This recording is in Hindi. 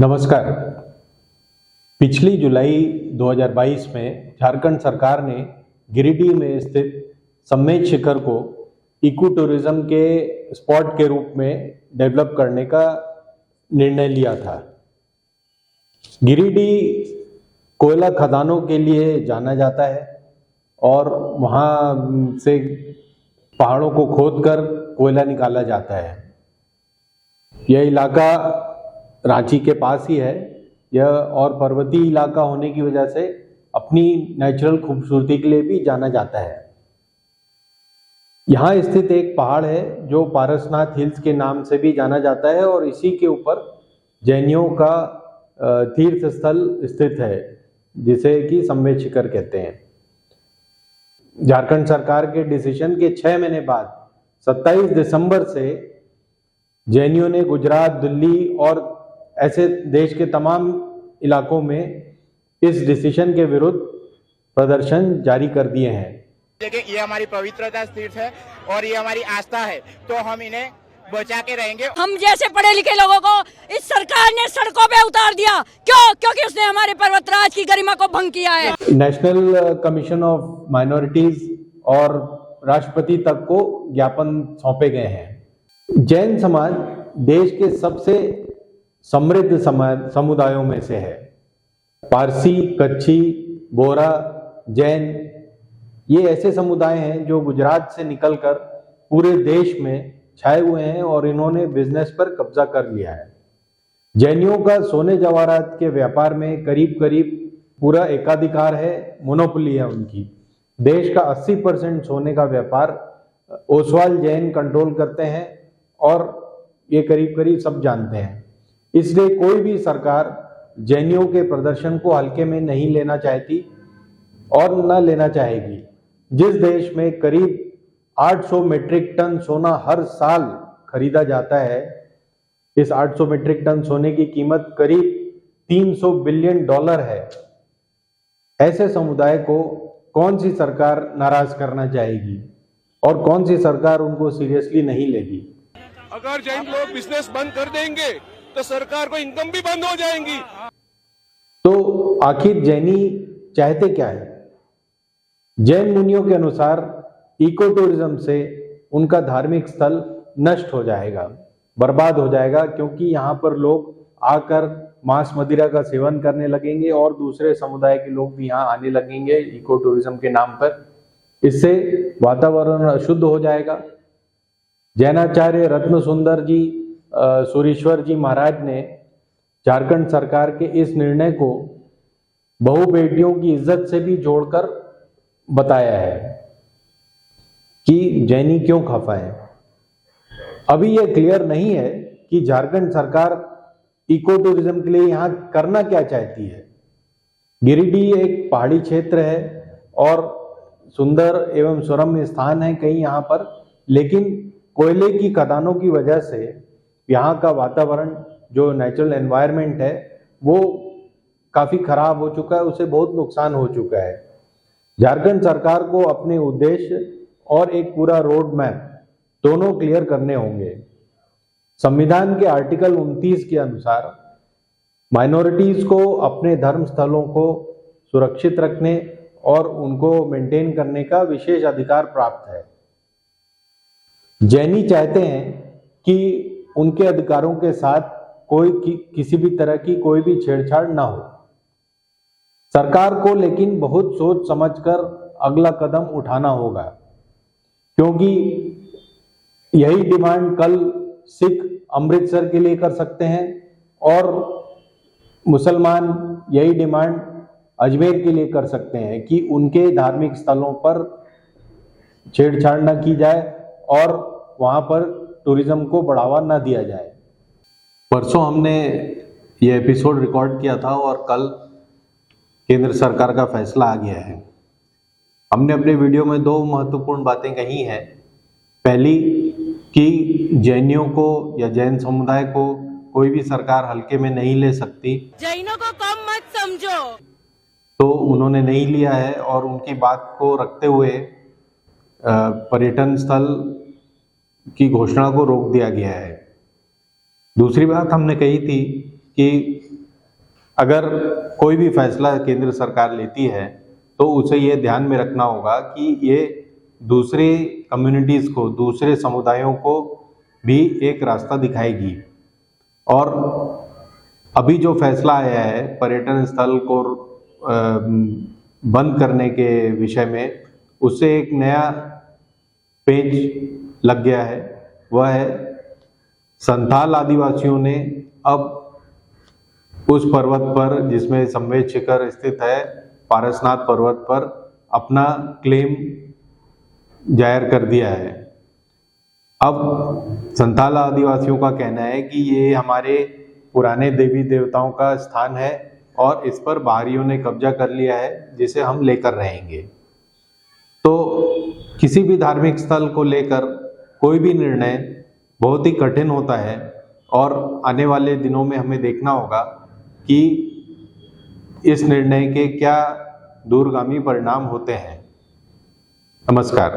नमस्कार। पिछली जुलाई 2022 में झारखंड सरकार ने गिरिडीह में स्थित सम्मेद शिखर को इको टूरिज्म के स्पॉट के रूप में डेवलप करने का निर्णय लिया था। गिरिडीह कोयला खदानों के लिए जाना जाता है और वहाँ से पहाड़ों को खोदकर कोयला निकाला जाता है। यह इलाका रांची के पास ही है। यह और पर्वतीय इलाका होने की वजह से अपनी नेचुरल खूबसूरती के लिए भी जाना जाता है। यहाँ स्थित एक पहाड़ है जो पारसनाथ हिल्स के नाम से भी जाना जाता है और इसी के ऊपर जैनियों का तीर्थ स्थल स्थित है जिसे कि सम्मेद शिखर कहते हैं। झारखंड सरकार के डिसीजन के 6 महीने बाद 27 दिसंबर से जैनियों ने गुजरात, दिल्ली और ऐसे देश के तमाम इलाकों में इस डिसीजन के विरुद्ध प्रदर्शन जारी कर दिए हैं। लेकिन ये हमारी पवित्रता तीर्थ है और ये हमारी आस्था है, तो हम इन्हें बचा के रहेंगे। हम जैसे पढ़े लिखे लोगों को इस सरकार ने सड़कों पे उतार दिया, क्यों? क्योंकि उसने हमारे पर्वतराज की गरिमा को भंग किया है। नेशनल कमीशन ऑफ माइनॉरिटीज और राष्ट्रपति तक को ज्ञापन सौंपे गए हैं। जैन समाज देश के सबसे समृद्ध समुदायों में से है। पारसी, कच्छी, बोरा, जैन ये ऐसे समुदाय हैं जो गुजरात से निकलकर पूरे देश में छाए हुए हैं और इन्होंने बिजनेस पर कब्जा कर लिया है। जैनियों का सोने जवाहरात के व्यापार में करीब करीब पूरा एकाधिकार है, मोनोपोली है उनकी। देश का 80% सोने का व्यापार ओसवाल जैन कंट्रोल करते हैं और ये करीब करीब सब जानते हैं। इसलिए कोई भी सरकार जैनियों के प्रदर्शन को हल्के में नहीं लेना चाहती और न लेना चाहेगी। जिस देश में करीब 800 मीट्रिक टन सोना हर साल खरीदा जाता है, इस 800 मीट्रिक टन सोने की कीमत करीब $300 बिलियन है। ऐसे समुदाय को कौन सी सरकार नाराज करना चाहेगी और कौन सी सरकार उनको सीरियसली नहीं लेगी? अगर जैन लोग बिजनेस बंद कर देंगे तो सरकार को इनकम भी बंद हो जाएंगी। तो आखिर जैनी चाहते क्या है? जैन मुनियों के अनुसार इको टूरिज्म से उनका धार्मिक स्थल नष्ट हो जाएगा, बर्बाद हो जाएगा, क्योंकि यहाँ पर लोग आकर मांस मदिरा का सेवन करने लगेंगे और दूसरे समुदाय के लोग भी यहाँ आने लगेंगे इको टूरिज्म के नाम पर। इससे वातावरण अशुद्ध हो जाएगा। जैनाचार्य रत्न सुंदर जी सूरीश्वर जी महाराज ने झारखंड सरकार के इस निर्णय को बहु बेटियों की इज्जत से भी जोड़कर बताया है कि जैनी क्यों खफा है। अभी यह क्लियर नहीं है कि झारखंड सरकार इको टूरिज्म के लिए यहाँ करना क्या चाहती है। गिरिडीह एक पहाड़ी क्षेत्र है और सुंदर एवं सुरम्य स्थान है कहीं यहाँ पर, लेकिन कोयले की खदानों की वजह से यहाँ का वातावरण जो नेचुरल एनवायरनमेंट है वो काफ़ी खराब हो चुका है, उसे बहुत नुकसान हो चुका है। झारखंड सरकार को अपने उद्देश्य और एक पूरा रोड मैप दोनों क्लियर करने होंगे। संविधान के आर्टिकल 29 के अनुसार माइनॉरिटीज को अपने धर्म स्थलों को सुरक्षित रखने और उनको मेंटेन करने का विशेष अधिकार प्राप्त है। जैनी चाहते हैं कि उनके अधिकारों के साथ किसी भी तरह की कोई भी छेड़छाड़ ना हो। सरकार को लेकिन बहुत सोच समझकर अगला कदम उठाना होगा, क्योंकि यही डिमांड कल सिख अमृतसर के लिए कर सकते हैं और मुसलमान यही डिमांड अजमेर के लिए कर सकते हैं कि उनके धार्मिक स्थलों पर छेड़छाड़ न की जाए और वहाँ पर टूरिज्म को बढ़ावा न दिया जाए। परसों हमने ये एपिसोड रिकॉर्ड किया था और कल केंद्र सरकार का फैसला आ गया है। हमने अपने वीडियो में 2 महत्वपूर्ण बातें कही हैं। पहली कि जैनियों को या जैन समुदाय को कोई भी सरकार हल्के में नहीं ले सकती। जैनों को कम मत समझो। तो उन्होंने नहीं लिया है और उनकी बात को रखते हुए पर्यटन स्थल की घोषणा को रोक दिया गया है। दूसरी बात हमने कही थी कि अगर कोई भी फैसला केंद्र सरकार लेती है तो उसे ये ध्यान में रखना होगा कि ये दूसरे कम्युनिटीज़ को, दूसरे समुदायों को भी एक रास्ता दिखाएगी। और अभी जो फैसला आया है पर्यटन स्थल को बंद करने के विषय में, उससे एक नया पेज लग गया है। वह है संथाल आदिवासियों ने अब उस पर्वत पर, जिसमें संवेद शिखर स्थित है, पारसनाथ पर्वत पर अपना क्लेम जाहिर कर दिया है। अब संथाल आदिवासियों का कहना है कि ये हमारे पुराने देवी देवताओं का स्थान है और इस पर बाहरियों ने कब्जा कर लिया है, जिसे हम लेकर रहेंगे। तो किसी भी धार्मिक स्थल को लेकर कोई भी निर्णय बहुत ही कठिन होता है और आने वाले दिनों में हमें देखना होगा कि इस निर्णय के क्या दूरगामी परिणाम होते हैं। नमस्कार।